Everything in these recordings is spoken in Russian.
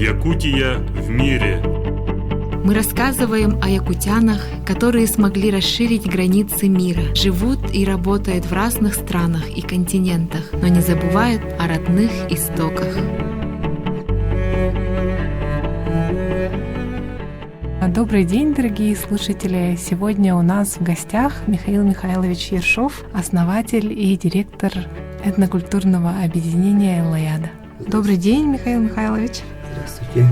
Якутия в мире. Мы рассказываем о якутянах, которые смогли расширить границы мира, живут и работают в разных странах и континентах, но не забывают о родных истоках. Добрый день, дорогие слушатели! Сегодня у нас в гостях Михаил Михайлович Ершов, основатель и директор этнокультурного объединения «Эллаяда». Добрый день, Михаил Михайлович! Здравствуйте!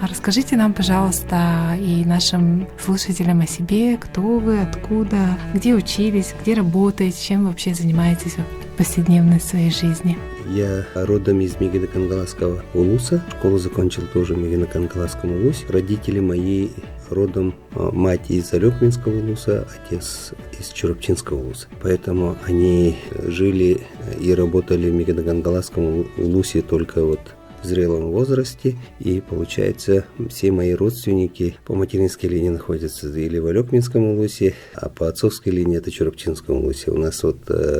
Расскажите нам, пожалуйста, и нашим слушателям о себе, кто вы, откуда, где учились, где работаете, чем вообще занимаетесь в повседневной своей жизни. Я родом из Мегино-Кангаласского улуса. Школу закончил тоже в Мегино-Кангаласском улусе. Родители мои родом, мать из Алёкминского улуса, отец из Чурапчинского улуса. Поэтому они жили и работали в Мегино-Кангаласском улусе только в зрелом возрасте, и получается все мои родственники по материнской линии находятся или в Алёкминском улусе, а по отцовской линии это Чурапчинском улусе. У нас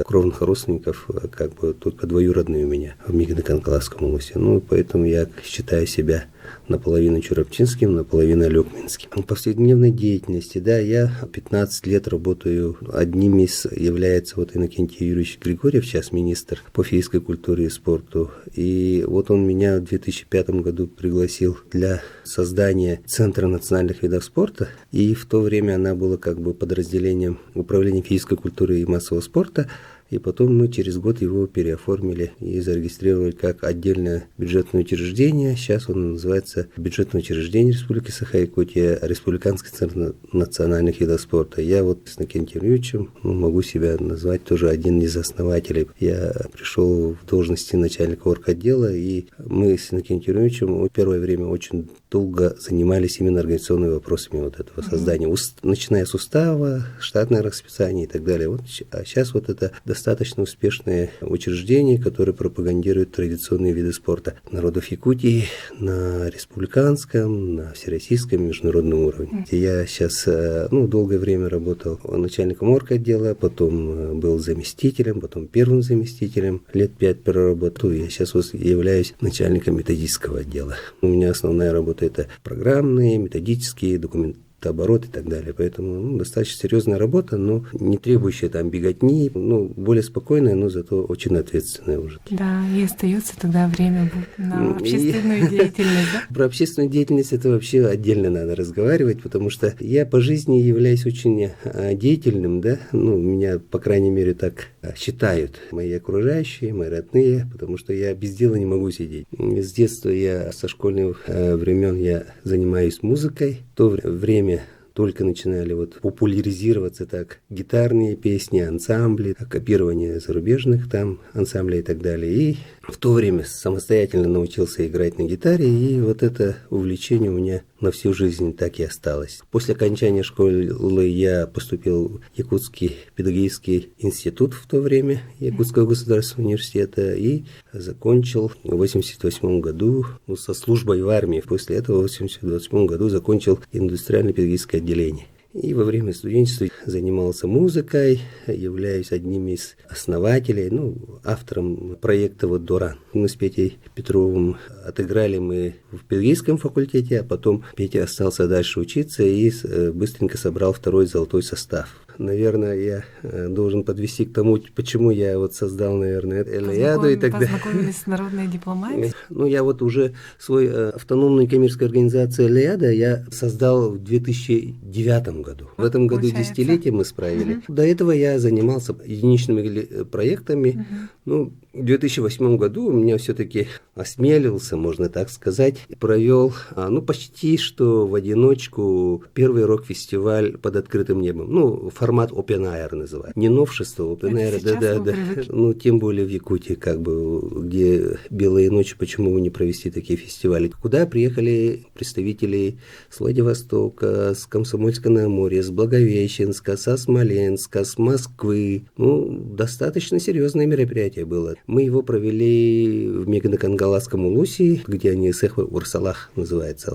кровных родственников как бы только двоюродные у меня в Мегино-Кангаласском улусе. Поэтому я считаю себя наполовину чурапчинским, наполовину алёкминским. В повседневной деятельности, я 15 лет работаю. Одним из является Иннокентий Юрьевич Григорьев, сейчас министр по физической культуре и спорту. И он меня в 2005 году пригласил для создания Центра национальных видов спорта. И в то время она была как бы подразделением Управления физической культуры и массового спорта. И потом мы через год его переоформили и зарегистрировали как отдельное бюджетное учреждение. Сейчас он называется Бюджетное учреждение Республики Саха-Якутия, Республиканский центр национальных видов спорта. Я с Иннокентием Юрьевичем могу себя назвать тоже один из основателей. Я пришел в должности начальника орготдела, и мы с Иннокентием Юрьевичем первое время очень долго занимались именно организационными вопросами этого создания, начиная с устава, штатное расписание и так далее. А сейчас это достаточно успешное учреждение, которое пропагандирует традиционные виды спорта народов Якутии на республиканском, на всероссийском, международном уровне. Я сейчас долгое время работал начальником орготдела, потом был заместителем, потом первым заместителем, лет 5 проработал. Я сейчас являюсь начальником методического отдела. У меня основная работа это программные, методические, документооборот и так далее. Поэтому достаточно серьезная работа, но не требующая беготни, более спокойная, но зато очень ответственная уже. Да, и остается тогда время на общественную деятельность, да? Про общественную деятельность это вообще отдельно надо разговаривать, потому что я по жизни являюсь очень деятельным, меня, по крайней мере, так считают мои окружающие, мои родные, потому что я без дела не могу сидеть. С детства со школьных времен я занимаюсь музыкой. В то время только начинали популяризироваться гитарные песни, ансамбли, копирование зарубежных ансамблей и так далее. И в то время самостоятельно научился играть на гитаре, и это увлечение у меня на всю жизнь так и осталось. После окончания школы я поступил в Якутский педагогический институт в то время, Якутского государственного университета, и закончил в 1988 году со службой в армии. После этого в 1988 году закончил индустриально-педагогическое отделение. И во время студенчества занимался музыкой, являюсь одним из основателей, автором проекта «Доран». Мы с Петей Петровым отыграли мы в педагогическом факультете, а потом Петя остался дальше учиться и быстренько собрал второй золотой состав. Наверное, я должен подвести к тому, почему я создал, наверное, Эллаяду и так далее. Познакомились с народной дипломатией? Я уже свой автономную коммерческую организацию Эллаяда я создал в 2009 году. В этом году десятилетие мы справили. До этого я занимался единичными проектами. В 2008 году у меня все-таки осмелился, можно так сказать, провел, почти что в одиночку первый рок-фестиваль под открытым небом. Формат Open Air называют. Не новшество, Open Air, да. Тем более в Якутии, где белые ночи, почему бы не провести такие фестивали. Куда приехали представители с Владивостока, с Комсомольска-на-Амуре, с Благовещенска, со Смоленска, с Москвы. Достаточно серьезное мероприятие было. Мы его провели в Мегино-Кангаласском Кангаласском улусе, где они Исех в Урсалах называется.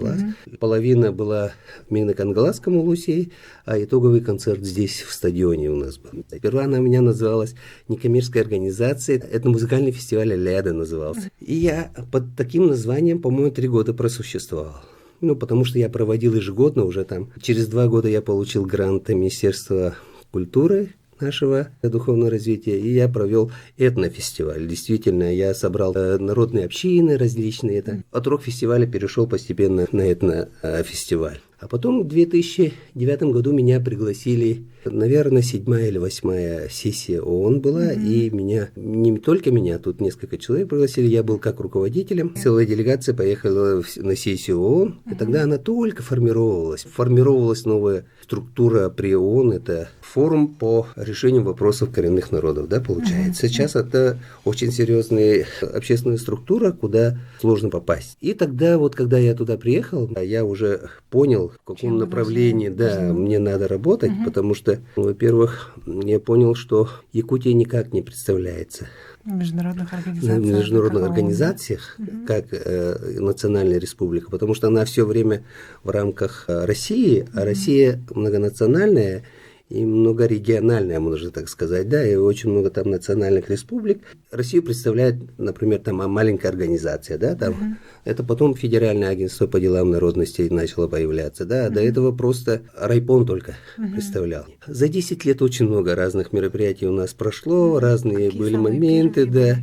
Половина была в Мигно-Кангаласском улусе, а итоговый концерт здесь, в стадионе у нас был. Сперва она у меня называлась некоммерческая организация, это музыкальный фестиваль «Ляда» назывался. И я под таким названием, по-моему, 3 года просуществовал. Потому что я проводил ежегодно уже там. Через 2 года я получил грант Министерства культуры нашего духовного развития, и я провел этнофестиваль. Действительно, я собрал народные общины различные. От рок-фестиваля перешел постепенно на этнофестиваль. А потом в 2009 году меня пригласили, наверное, 7-я или 8-я сессия ООН была, и меня, не только меня, тут несколько человек пригласили, я был как руководителем. Целая делегация поехала на сессию ООН, и тогда она только формировалась. Формировалась новая структура при ООН, это форум по решению вопросов коренных народов, да, получается. Сейчас это очень серьезная общественная структура, куда сложно попасть. И тогда, вот когда я туда приехал, я уже понял, в каком направлении мне надо работать, потому что, во-первых, я понял, что Якутия никак не представляется в международных организациях, в международных организациях как национальная республика, потому что она все время в рамках России, а Россия многонациональная и многорегиональная, можно так сказать, да, и очень много там национальных республик. Россию представляет, например, там маленькая организация, да, там, это потом Федеральное агентство по делам народностей начало появляться, да, до этого просто райпон только представлял. За 10 лет очень много разных мероприятий у нас прошло, разные были моменты, да,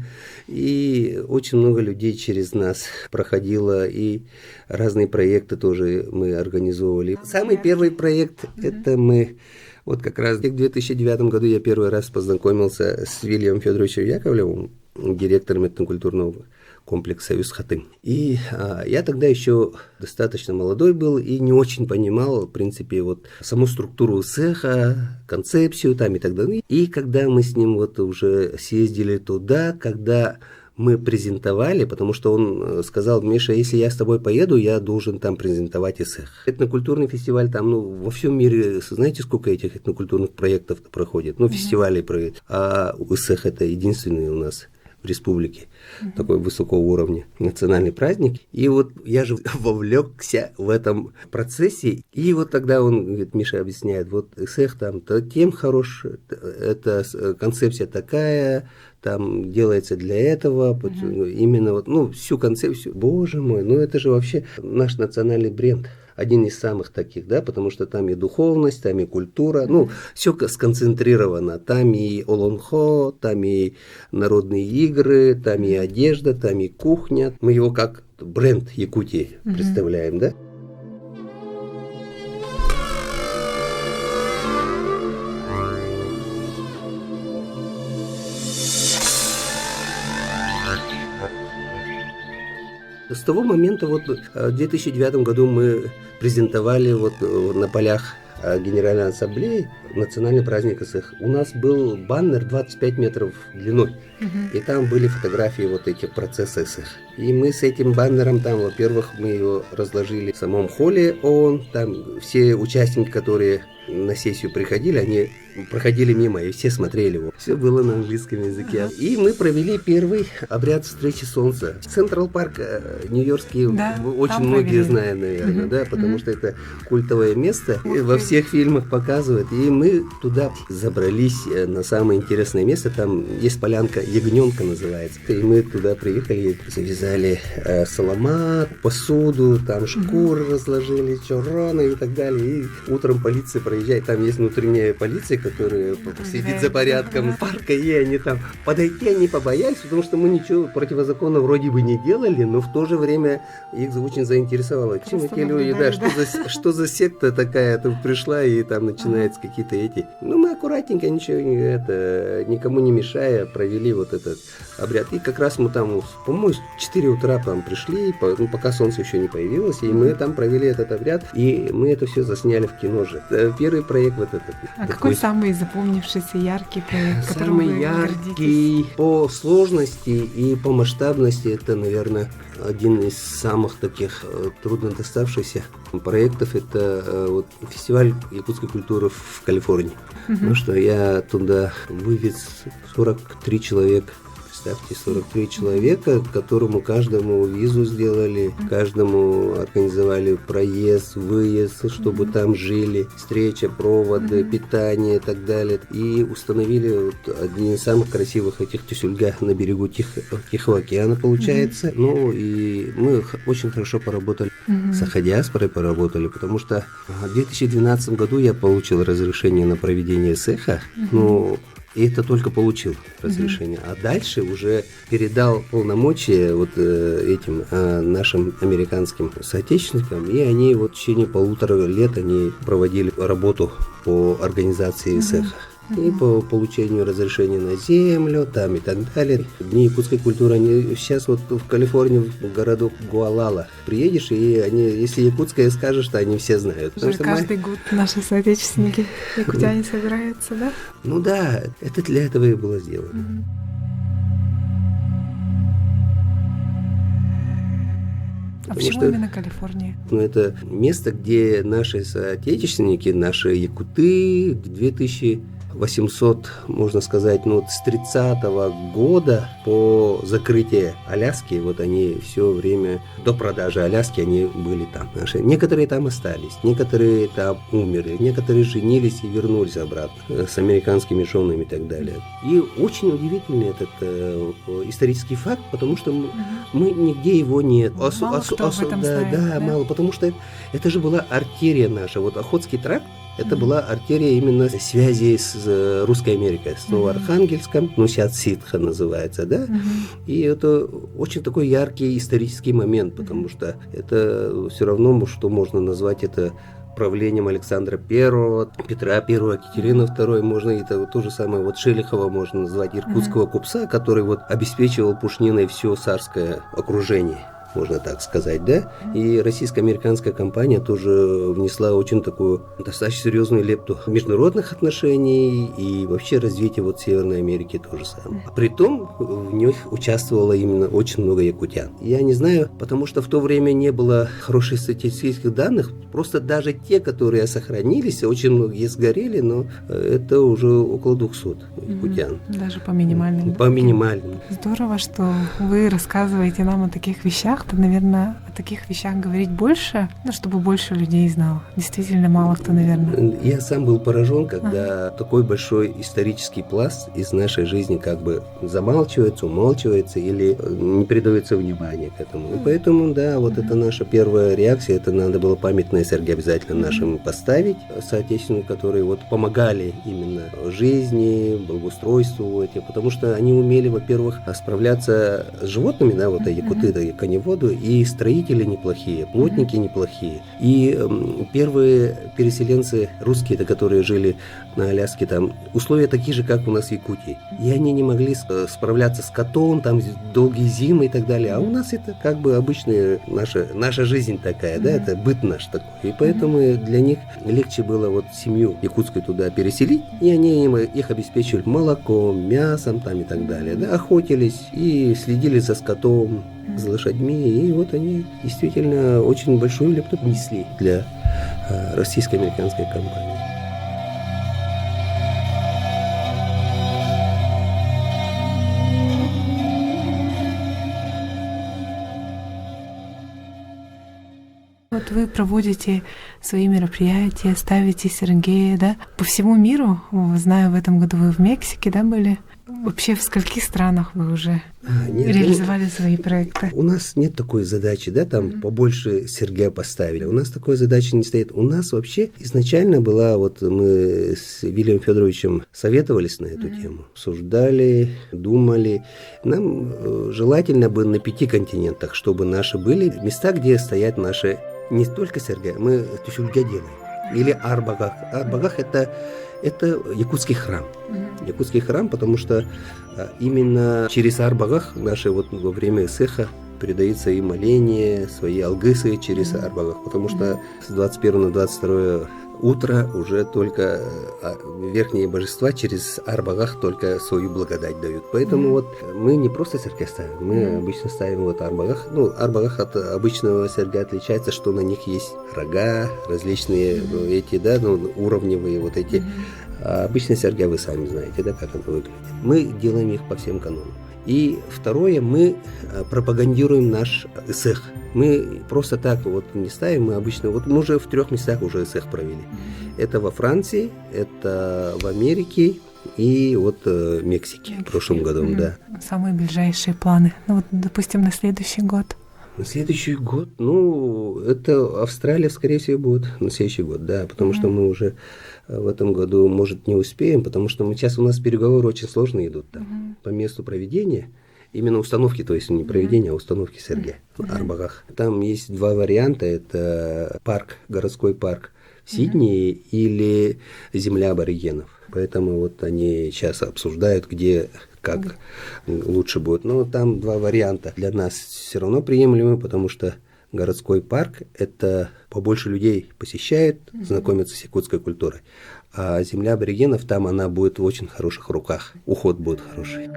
и очень много людей через нас проходило, и разные проекты тоже мы организовывали. Самый первый проект, это мы... Вот как раз в 2009 году я первый раз познакомился с Вильямом Федоровичем Яковлевым, директором этнокультурного комплекса «Союз Хатын». И я тогда еще достаточно молодой был и не очень понимал, в принципе, вот саму структуру цеха, концепцию там и так далее. И когда мы с ним вот уже съездили туда, когда мы презентовали, потому что он сказал: Миша, если я с тобой поеду, я должен там презентовать ИСЭХ. Этнокультурный фестиваль там, во всем мире, знаете, сколько этих этнокультурных проектов проходит? Фестивалей проходит. А ИСЭХ это единственный у нас в республике, такой высокого уровня национальный праздник. И вот я же вовлекся в этом процессе. И вот тогда он говорит, Миша объясняет, вот ИСЭХ там-то тем хорош, это концепция такая, там делается для этого, именно вот, всю концепцию. Боже мой, это же вообще наш национальный бренд. Один из самых таких, да, потому что там и духовность, там и культура, все сконцентрировано. Там и олонхо, там и народные игры, там и одежда, там и кухня. Мы его как бренд Якутии представляем, да. С того момента, в 2009 году мы презентовали на полях Генеральной Ассамблеи национальный праздник ИСЭХ. У нас был баннер 25 метров длиной, и там были фотографии этих процессов ИСЭХ. И мы с этим баннером там, во-первых, мы его разложили в самом холле ООН, там все участники, которые на сессию приходили, они проходили мимо, и все смотрели его. Все было на английском языке. И мы провели первый обряд встречи солнца. Централ Парк нью-йоркский, очень многие знают, наверное, да, потому что это культовое место. И во всех фильмах показывают. И мы туда забрались на самое интересное место. Там есть полянка Ягненка называется. И мы туда приехали, завязали саламат, посуду, там шкуры разложили, чороны и так далее. И утром полиция проезжает. Там есть внутренняя полиция, которые следит за порядком парка, и они там подойти они побоялись, потому что мы ничего противозаконно вроде бы не делали, но в то же время их очень заинтересовало. Чем эти люди, что за секта такая тут пришла и там начинаются какие-то эти... мы аккуратненько, ничего никому не мешая, провели этот обряд. И как раз мы там, по-моему, в 4 утра там пришли, пока солнце еще не появилось, и мы там провели этот обряд, и мы это все засняли в кино же. Первый проект этот. А какой самый запомнившийся яркий проект, которым вы гордитесь? Самый яркий по сложности и по масштабности, это, наверное, один из самых таких трудно доставшихся проектов, это фестиваль якутской культуры в Калифорнии. Что я туда вывез 43 человека Представьте, 43 человека, которому каждому визу сделали, каждому организовали проезд, выезд, чтобы там жили, встреча, проводы, питание и так далее. И установили вот один из самых красивых этих тюсюльга на берегу Тихого океана, получается. Ну и мы очень хорошо поработали с Ахадиаспорой, потому что в 2012 году я получил разрешение на проведение сеха. Ну, и это только получил разрешение. А дальше уже передал полномочия вот этим нашим американским соотечественникам, и они вот в течение 1,5 лет они проводили работу по организации сеха. И по получению разрешения на землю, там и так далее. Дни якутской культуры, они сейчас вот в Калифорнии, в городок Гуалала, приедешь, и они, если якутское скажешь, то они все знают. Уже каждый год наши соотечественники якутяне собираются, да? Ну да, это для этого и было сделано. А почему именно Калифорния? Ну, это место, где наши соотечественники, наши якуты 2800, можно сказать, ну, с 30-го года по закрытию Аляски, вот они все время до продажи Аляски, они были там. Наши. Некоторые там остались, некоторые там умерли, некоторые женились и вернулись обратно с американскими женами и так далее. И очень удивительный этот исторический факт, потому что мы нигде его нет. Мало кто об этом знает, да, мало, потому что это же была артерия наша. Вот Охотский тракт, это была артерия именно связи с Русской Америкой, с Новоархангельском, ну, сейчас Ситха называется, да, и это очень такой яркий исторический момент, потому что это все равно, что можно назвать это правлением Александра I, Петра I, Екатерины II, можно это то же самое, вот Шелихова можно назвать иркутского купца, который вот обеспечивал пушниной все царское окружение, можно так сказать, да? И российско-американская компания тоже внесла очень такую достаточно серьезную лепту международных отношений и вообще развитие вот Северной Америки тоже самое. А притом в них участвовало именно очень много якутян. Я не знаю, потому что в то время не было хороших статистических данных, просто даже те, которые сохранились, очень многие сгорели, но это уже около 200 якутян. Даже по минимальным. По минимальным. Здорово, что вы рассказываете нам о таких вещах. То, наверное, о таких вещах говорить больше, ну, чтобы больше людей знал. Действительно, мало кто, наверное. Я сам был поражен, когда такой большой исторический пласт из нашей жизни как бы замалчивается, умалчивается или не придается внимания к этому. И поэтому, да, вот это наша первая реакция, это надо было памятные серьги обязательно нашим поставить, соотечественникам, которые вот помогали именно жизни, благоустройству, потому что они умели, во-первых, справляться с животными, да, вот якуты, да, коневоды, и строители неплохие, плотники неплохие. И первые переселенцы русские, которые жили на Аляске, там условия такие же, как у нас в Якутии. И они не могли справляться с котом, там долгие зимы и так далее. А у нас это как бы обычная наша жизнь такая, да, это быт наш такой. И поэтому для них легче было вот семью якутскую туда переселить, и они их обеспечивали молоком, мясом там и так далее, да, охотились и следили за скотом, за лошадьми, и вот они действительно очень большую лепту внесли для российско-американской компании. Вот вы проводите свои мероприятия, ставите сернгеи, да, по всему миру. Знаю, в этом году вы в Мексике, да, были? Вообще в скольких странах вы уже реализовали свои проекты? У нас нет такой задачи, да, там побольше сергея поставили. У нас такой задачи не стоит. У нас вообще изначально была, вот мы с Вильямом Федоровичем советовались на эту тему, обсуждали, думали. Нам желательно бы на 5 континентах, чтобы наши были места, где стоят наши не только сергеи, мы тюсюльга делаем. Или арбагах. Арбагах это якутский храм. Якутский храм, потому что именно через арбагах наши вот во время сеха передаются и моления, свои алгысы через арбагах, потому что с 21 на 22 утро уже только верхние божества через арбагах только свою благодать дают. Поэтому вот мы не просто сергеи ставим, мы обычно ставим вот арбагах. Ну, арбагах от обычного сергея отличается, что на них есть рога, различные эти, да, ну, уровневые вот эти. А обычные сергеи вы сами знаете, да, как они выглядят. Мы делаем их по всем канонам. И второе, мы пропагандируем наш эсэх. Мы просто так вот не ставим, мы обычно, вот мы уже в 3 местах уже эсэх провели. Это во Франции, это в Америке и вот Мексике в прошлом году, да. Самые ближайшие планы. Ну вот, допустим, на следующий год. На следующий год, ну, это Австралия, скорее всего, будет на следующий год, да, потому что мы уже в этом году, может, не успеем, потому что сейчас у нас переговоры очень сложные идут там по месту проведения. Именно установки, то есть не проведения, а установки СРГ в Арбагах. Там есть 2 варианта. Это парк, городской парк в Сиднее или земля аборигенов. Поэтому вот они сейчас обсуждают, где, как лучше будет. Но там 2 варианта. Для нас все равно приемлемы, потому что городской парк – это побольше людей посещает, знакомятся с якутской культурой. А земля аборигенов, там она будет в очень хороших руках. Уход будет хороший.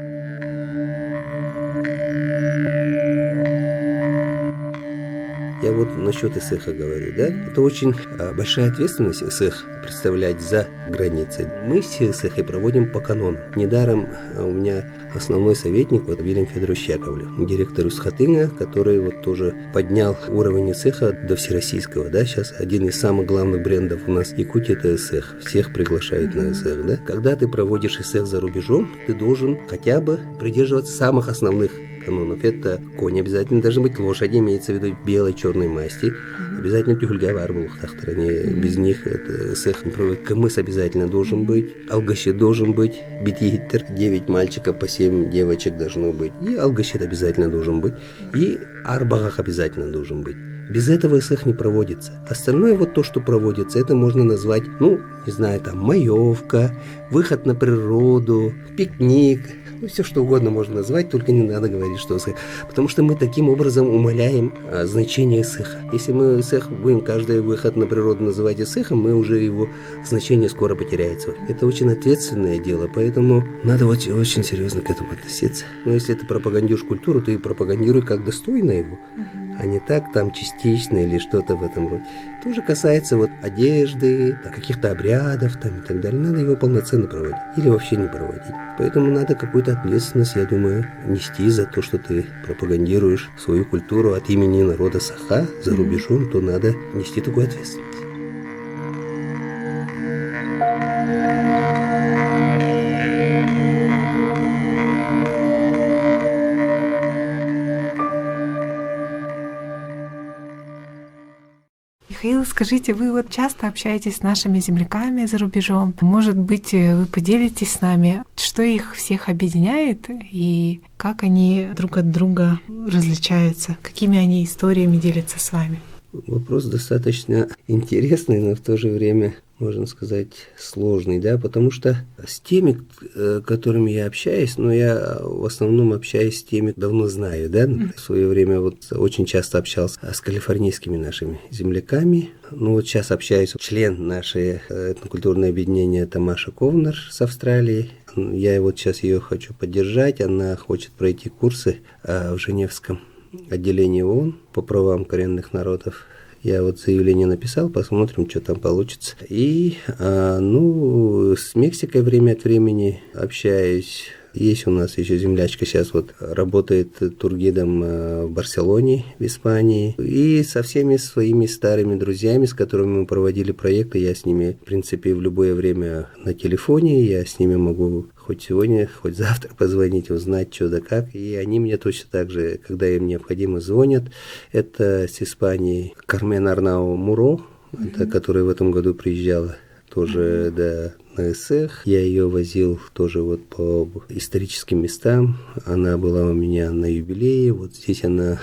Я вот насчет эсэха говорю, да? Это очень большая ответственность эсэх представлять за границей. Мы все эсэхи проводим по канону. Недаром у меня основной советник, вот Вильям Федорович Яковлев, директор Усхатына, который вот тоже поднял уровень эсэха до всероссийского, да? Сейчас один из самых главных брендов у нас в Якутии – это эсэх. Всех приглашают на эсэх, да? Когда ты проводишь эсэх за рубежом, ты должен хотя бы придерживаться самых основных канонов. Это конь обязательно должен быть, лошади, имеется в виду белой, черной масти. Обязательно тюльгавар был в стороне. Без них это эсэх не проводит. Камыс обязательно должен быть. Алгашит должен быть. Битигиттер, 9 мальчиков по 7 девочек должно быть. И алгашит обязательно должен быть. И арбагах обязательно должен быть. Без этого эсэх не проводится. Остальное вот то, что проводится, это можно назвать, ну, не знаю, там, маевка, выход на природу, пикник. Ну, все что угодно можно назвать, только не надо говорить, что эсэх. Потому что мы таким образом умаляем значение эсэха. Если мы эсэх будем каждый выход на природу называть эсэхом, мы уже его значение скоро потеряется. Это очень ответственное дело, поэтому надо очень, очень серьезно к этому относиться. Но если ты пропагандируешь культуру, ты пропагандируй как достойно его, а не так там частично или что-то в этом роде. То же касается вот одежды, каких-то обрядов там, и так далее. Надо его полноценно проводить или вообще не проводить. Поэтому надо какую-то ответственность, я думаю, нести за то, что ты пропагандируешь свою культуру от имени народа Саха за рубежом, то надо нести такую ответственность. Михаил, скажите, вы вот часто общаетесь с нашими земляками за рубежом. Может быть, вы поделитесь с нами, что их всех объединяет и как они друг от друга различаются, какими они историями делятся с вами? Вопрос достаточно интересный, но в то же время, можно сказать, сложный, да, потому что с теми, которыми я общаюсь, но я в основном общаюсь с теми, давно знаю, да, в свое время вот очень часто общался с калифорнийскими нашими земляками, ну вот сейчас общаюсь, член нашей этнокультурного объединения Тамаша Ковнер с Австралии. Я вот сейчас ее хочу поддержать, она хочет пройти курсы в Женевском отделении ООН по правам коренных народов. Я вот заявление написал, посмотрим, что там получится. И, с Мексикой время от времени общаюсь. Есть у нас еще землячка, сейчас вот работает тургидом в Барселоне, в Испании. И со всеми своими старыми друзьями, с которыми мы проводили проекты, я с ними, в принципе, в любое время на телефоне, я с ними могу хоть сегодня, хоть завтра позвонить, узнать, что да как. И они мне точно так же, когда им необходимо, звонят. Это с Испании Кармен Арнау Муро, это, которая в этом году приезжала тоже на эсэх. Я ее возил тоже вот по историческим местам. Она была у меня на юбилее. Вот здесь она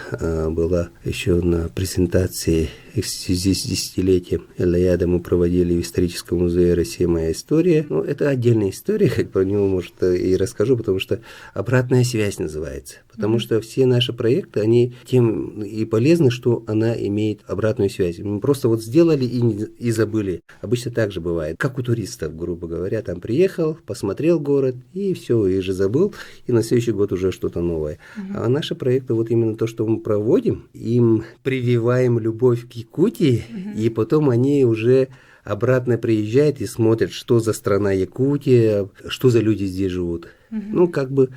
была еще на презентации в связи с десятилетием Элаяда. Мы проводили в историческом музее «Россия. Моя история». Ну, это отдельная история, как про него, может, и расскажу, потому что «Обратная связь» называется. Потому что все наши проекты, они тем и полезны, что она имеет обратную связь. Мы просто вот сделали и забыли. Обычно так же бывает. Как у туристов, грубо говоря, там приехал, посмотрел город, и все, и же забыл, и на следующий год уже что-то новое. А наши проекты, вот именно то, что мы проводим, им прививаем любовь к Якутии, и потом они уже обратно приезжает и смотрит, что за страна Якутия, что за люди здесь живут. Ну, как бы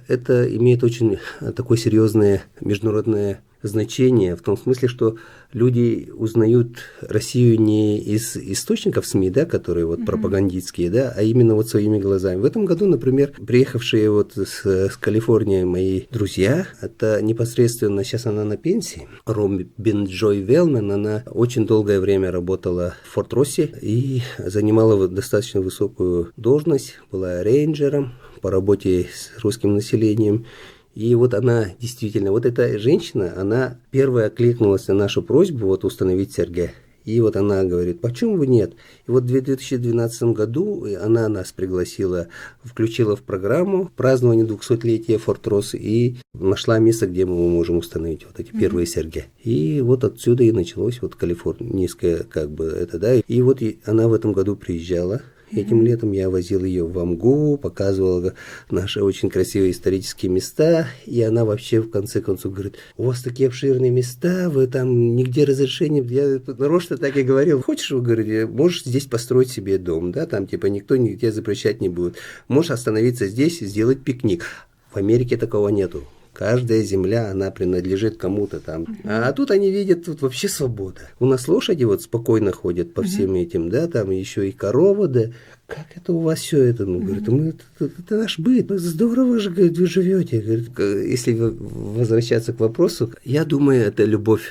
это имеет очень такое серьезное международное значение, в том смысле, что люди узнают Россию не из источников СМИ, да, которые вот пропагандистские, да, а именно вот своими глазами. В этом году, например, приехавшие вот с Калифорнии мои друзья, это непосредственно, сейчас она на пенсии, Робин Джой Велмен, она очень долгое время работала в Форт Росси и занимала достаточно высокую должность, была рейнджером по работе с русским населением. И вот она действительно, вот эта женщина, она первая откликнулась на нашу просьбу вот установить СРГ. И вот она говорит, почему бы нет? И вот в 2012 году она нас пригласила, включила в программу празднования 200-летия Форт Росс и нашла место, где мы можем установить вот эти первые СРГ. И вот отсюда и началось вот калифорнийское, как бы это, да. И вот она в этом году приезжала. Этим летом я возил ее в Амгу, показывал наши очень красивые исторические места, и она вообще в конце концов говорит, у вас такие обширные места, вы там нигде разрешения, я нарочно так и говорил, хочешь, вы говорите, можешь здесь построить себе дом, да, там типа никто нигде запрещать не будет, можешь остановиться здесь и сделать пикник. В Америке такого нету. Каждая земля, она принадлежит кому-то там. А тут они видят, тут вообще свобода. У нас лошади вот спокойно ходят по всем этим, да, там еще и корова, да. Как это у вас все это? Ну, говорит, это наш быт. Здорово же, говорит, вы живете. Говорит, если возвращаться к вопросу, я думаю, это любовь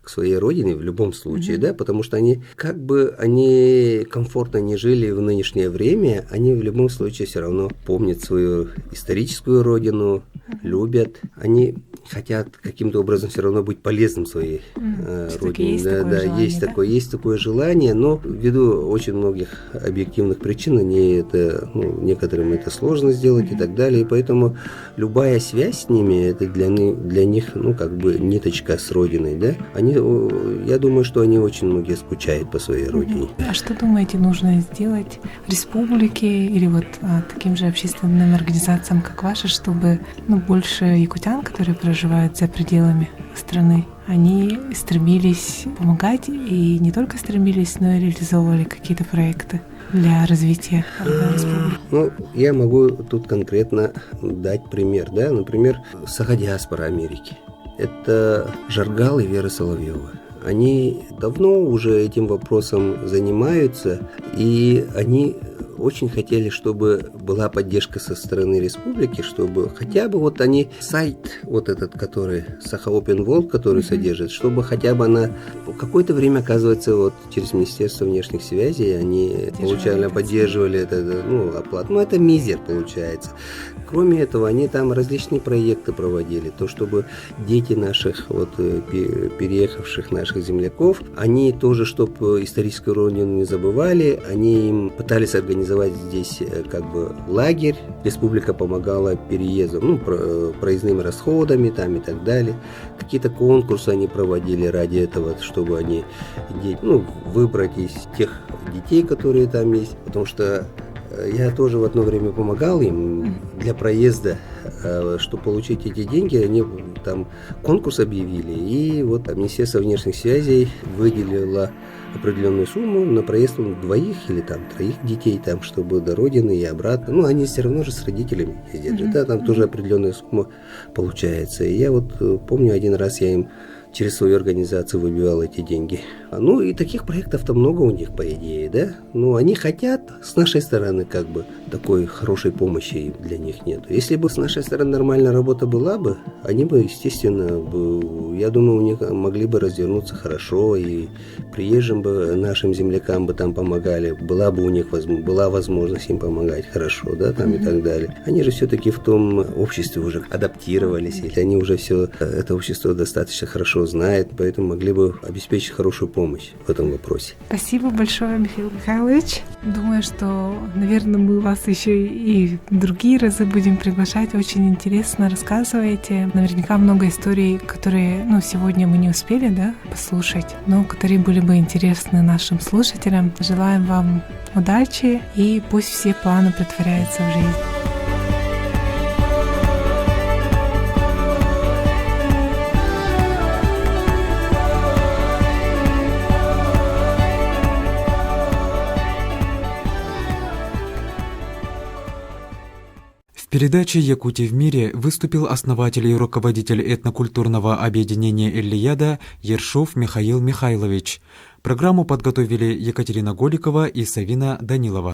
к своей родине в любом случае, да, потому что они, как бы они комфортно не жили в нынешнее время, они в любом случае все равно помнят свою историческую родину, любят, они хотят каким-то образом все равно быть полезным своей родине. Есть такое желание, но ввиду очень многих объективных причин, некоторым это сложно сделать и так далее, и поэтому любая связь с ними, это для них, ну, как бы ниточка с родиной, да, я думаю, что они очень многие скучают по своей родине. А что думаете, нужно сделать республике или вот таким же общественным организациям, как ваша, чтобы больше якутян, которые проживают за пределами страны, они стремились помогать и не только стремились, но и реализовывали какие-то проекты для развития республики? Я могу тут конкретно дать пример, да, например, Саха-диаспора Америки. Это Жаргал и Вера Соловьева. Они давно уже этим вопросом занимаются, и они очень хотели, чтобы была поддержка со стороны республики, чтобы хотя бы вот они сайт вот этот, который Саха Open World, который содержит, чтобы хотя бы она какое-то время, оказывается, вот через Министерство внешних связей они поддерживали это, оплату. Это мизер получается. Кроме этого, они там различные проекты проводили, то чтобы дети наших вот переехавших наших земляков, они тоже, чтобы историческую родину не забывали, они им пытались организовать здесь как бы лагерь, республика помогала переездом, проездными расходами там и так далее. Какие-то конкурсы они проводили ради этого, чтобы они выбрать из тех детей, которые там есть, потому что я тоже в одно время помогал им для проезда, чтобы получить эти деньги, они там конкурс объявили, и вот Министерство внешних связей выделило определенную сумму на проезд двоих или там троих детей, там, чтобы до родины и обратно. Они все равно же с родителями ездят, да, там тоже определенная сумма получается. И я вот помню, один раз я им через свою организацию выбивал эти деньги. И таких проектов-то много у них, по идее, да? Они хотят, с нашей стороны, как бы, такой хорошей помощи для них нет. Если бы с нашей стороны нормальная работа была бы, они бы, естественно, я думаю, у них могли бы развернуться хорошо, и приезжим бы нашим землякам бы там помогали, была бы у них была возможность им помогать хорошо, да, там и так далее. Они же все-таки в том обществе уже адаптировались, или они уже все это общество достаточно хорошо знает, поэтому могли бы обеспечить хорошую помощь в этом вопросе. Спасибо большое, Михаил Михайлович. Думаю, что, наверное, мы вас еще и в другие разы будем приглашать. Очень интересно рассказываете. Наверняка много историй, которые, сегодня мы не успели, послушать, но которые были бы интересны нашим слушателям. Желаем вам удачи, и пусть все планы претворяются в жизнь. передаче «Якутия в мире» выступил основатель и руководитель этнокультурного объединения «Эл-Лияда» Ершов Михаил Михайлович. Программу подготовили Екатерина Голикова и Савина Данилова.